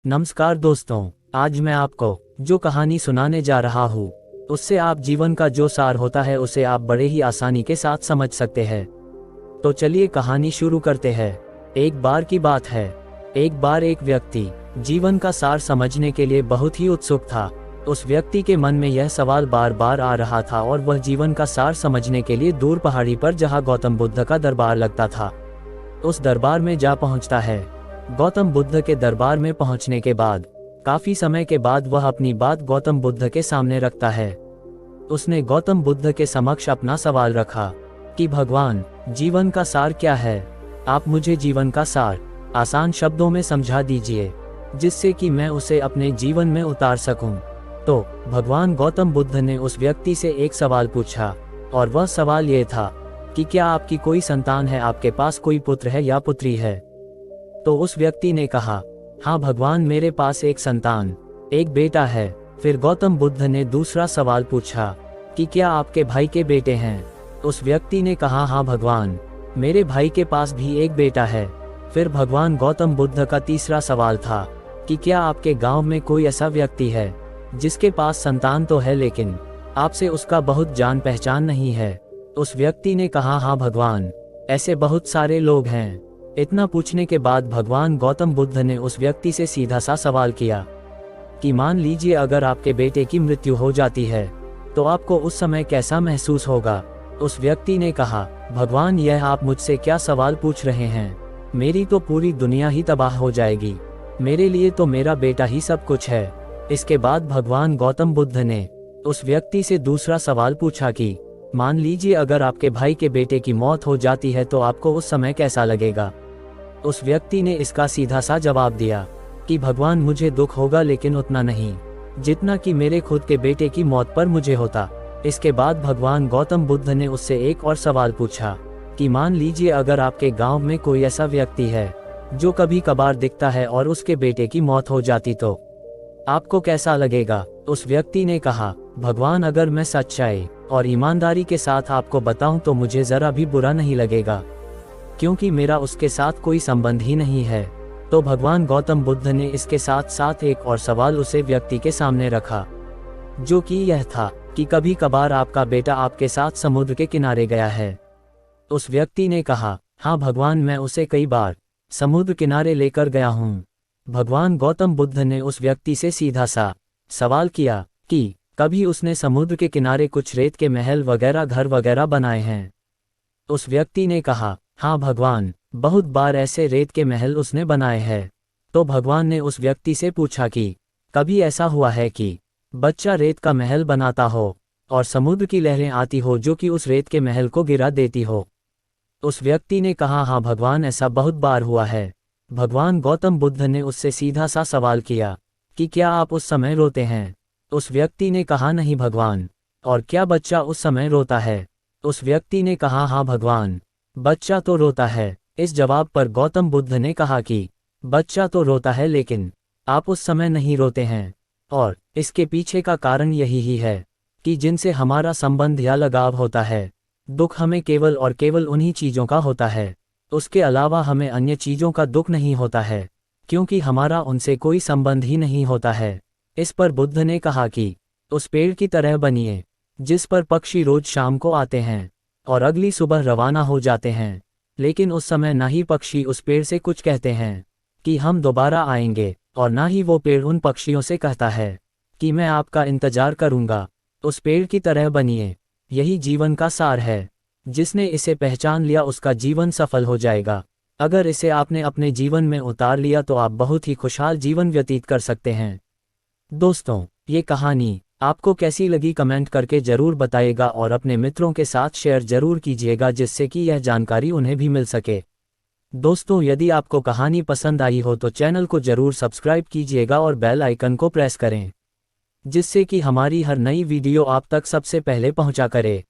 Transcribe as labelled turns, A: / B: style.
A: नमस्कार दोस्तों, आज मैं आपको जो कहानी सुनाने जा रहा हूँ उससे आप जीवन का जो सार होता है उसे आप बड़े ही आसानी के साथ समझ सकते हैं। तो चलिए कहानी शुरू करते हैं। एक बार की बात है, एक बार एक व्यक्ति जीवन का सार समझने के लिए बहुत ही उत्सुक था। उस व्यक्ति के मन में यह सवाल बार बार आ रहा था और वह जीवन का सार समझने के लिए दूर पहाड़ी पर जहाँ गौतम बुद्ध का दरबार लगता था उस दरबार में जा पहुँचता है। गौतम बुद्ध के दरबार में पहुंचने के बाद काफी समय के बाद वह अपनी बात गौतम बुद्ध के सामने रखता है। उसने गौतम बुद्ध के समक्ष अपना सवाल रखा कि भगवान, जीवन का सार क्या है? आप मुझे जीवन का सार आसान शब्दों में समझा दीजिए जिससे कि मैं उसे अपने जीवन में उतार सकूं। तो भगवान गौतम बुद्ध ने उस व्यक्ति से एक सवाल पूछा और वह सवाल ये था कि क्या आपकी कोई संतान है, आपके पास कोई पुत्र है या पुत्री है? तो उस व्यक्ति ने कहा, हाँ भगवान, मेरे पास एक संतान, एक बेटा है। फिर गौतम बुद्ध ने दूसरा सवाल पूछा कि क्या आपके भाई के बेटे हैं? उस व्यक्ति ने कहा, हाँ भगवान, मेरे भाई के पास भी एक बेटा है। फिर भगवान गौतम बुद्ध का तीसरा सवाल था कि क्या आपके गांव में कोई ऐसा व्यक्ति है जिसके पास संतान तो है लेकिन आपसे उसका बहुत जान पहचान नहीं है? उस व्यक्ति ने कहा, हाँ भगवान, ऐसे बहुत सारे लोग हैं। इतना पूछने के बाद भगवान गौतम बुद्ध ने उस व्यक्ति से सीधा सा सवाल किया कि मान लीजिए अगर आपके बेटे की मृत्यु हो जाती है तो आपको उस समय कैसा महसूस होगा? उस व्यक्ति ने कहा, भगवान, यह आप मुझसे क्या सवाल पूछ रहे हैं? मेरी तो पूरी दुनिया ही तबाह हो जाएगी। मेरे लिए तो मेरा बेटा ही सब कुछ है। इसके बाद भगवान गौतम बुद्ध ने उस व्यक्ति से दूसरा सवाल पूछा कि मान लीजिए अगर आपके भाई के बेटे की मौत हो जाती है तो आपको उस समय कैसा लगेगा? उस व्यक्ति ने इसका सीधा सा जवाब दिया कि भगवान, मुझे दुख होगा लेकिन उतना नहीं जितना कि मेरे खुद के बेटे की मौत पर मुझे होता। इसके बाद भगवान गौतम बुद्ध ने उससे एक और सवाल पूछा कि मान लीजिए अगर आपके गांव में कोई ऐसा व्यक्ति है जो कभी कभार दिखता है और उसके बेटे की मौत हो जाती तो आपको कैसा लगेगा? उस व्यक्ति ने कहा, भगवान, अगर मैं सच्चाई और ईमानदारी के साथ आपको बताऊं तो मुझे जरा भी बुरा नहीं लगेगा क्योंकि मेरा उसके साथ कोई संबंध ही नहीं है। तो भगवान गौतम बुद्ध ने इसके साथ साथ एक और सवाल उसे व्यक्ति के सामने रखा जो कि यह था कि कभी कभार आपका बेटा आपके साथ समुद्र के किनारे गया है? उस व्यक्ति ने कहा, हाँ भगवान, मैं उसे कई बार समुद्र किनारे लेकर गया हूँ। भगवान गौतम बुद्ध ने उस व्यक्ति से सीधा सा सवाल किया कि कभी उसने समुद्र के किनारे कुछ रेत के महल वगैरह, घर वगैरह बनाए हैं? उस व्यक्ति ने कहा, हाँ भगवान, बहुत बार ऐसे रेत के महल उसने बनाए हैं। तो भगवान ने उस व्यक्ति से पूछा कि कभी ऐसा हुआ है कि बच्चा रेत का महल बनाता हो और समुद्र की लहरें आती हो जो कि उस रेत के महल को गिरा देती हो? उस व्यक्ति ने कहा, हाँ भगवान, ऐसा बहुत बार हुआ है। भगवान गौतम बुद्ध ने उससे सीधा सा सवाल किया कि क्या आप उस समय रोते हैं? उस व्यक्ति ने कहा, नहीं भगवान। और क्या बच्चा उस समय रोता है? उस व्यक्ति ने कहा, हाँ भगवान, बच्चा तो रोता है। इस जवाब पर गौतम बुद्ध ने कहा कि बच्चा तो रोता है लेकिन आप उस समय नहीं रोते हैं और इसके पीछे का कारण यही ही है कि जिनसे हमारा संबंध या लगाव होता है, दुख हमें केवल और केवल उन्हीं चीज़ों का होता है। उसके अलावा हमें अन्य चीज़ों का दुख नहीं होता है क्योंकि हमारा उनसे कोई संबंध ही नहीं होता है। इस पर बुद्ध ने कहा कि उस पेड़ की तरह बनिए जिस पर पक्षी रोज शाम को आते हैं और अगली सुबह रवाना हो जाते हैं, लेकिन उस समय ना ही पक्षी उस पेड़ से कुछ कहते हैं कि हम दोबारा आएंगे और ना ही वो पेड़ उन पक्षियों से कहता है कि मैं आपका इंतजार करूंगा। उस पेड़ की तरह बनिए, यही जीवन का सार है। जिसने इसे पहचान लिया उसका जीवन सफल हो जाएगा। अगर इसे आपने अपने जीवन में उतार लिया तो आप बहुत ही खुशहाल जीवन व्यतीत कर सकते हैं। दोस्तों, ये कहानी आपको कैसी लगी कमेंट करके जरूर बताइएगा और अपने मित्रों के साथ शेयर जरूर कीजिएगा जिससे कि यह जानकारी उन्हें भी मिल सके। दोस्तों, यदि आपको कहानी पसंद आई हो तो चैनल को जरूर सब्सक्राइब कीजिएगा और बेल आइकन को प्रेस करें जिससे कि हमारी हर नई वीडियो आप तक सबसे पहले पहुंचा करे।